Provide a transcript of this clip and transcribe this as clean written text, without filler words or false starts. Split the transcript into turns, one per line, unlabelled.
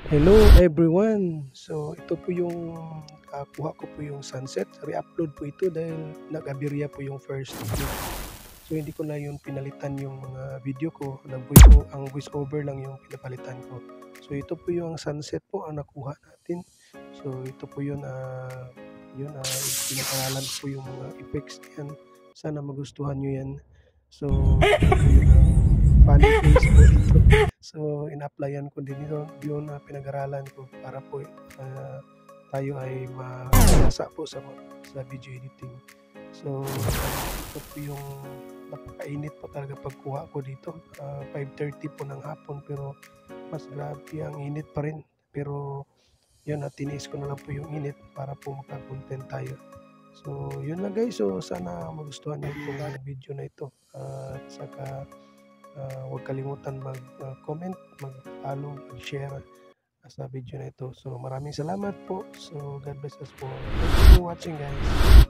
Hello everyone! So ito po yung kuha ko po yung sunset. Re-upload po ito dahil nag-aberya po yung first video. So hindi ko na yun pinalitan yung mga video ko. Ang voice over lang yung pinapalitan ko. So ito po yung sunset po ang nakuha natin. So ito po yun, pinaparalan po yung mga effects yan. Sana magustuhan nyo yan. So yun ang funny face po dito. So in-applyan ko din yun na pinag-aralan ko para po tayo ay mapasa po sa video editing. So ito po yung napakainit po talaga pagkuha ko dito. 5:30 po ng hapon pero mas grabe ang init pa rin. Pero yun, tiniis ko na lang po yung init para po maka-content tayo. So yun lang guys, so sana magustuhan niyo itong video na ito. At saka huwag kalimutan mag-comment, mag-follow, mag-share sa video na ito. So maraming salamat po. So God bless us po. Thank you for watching guys.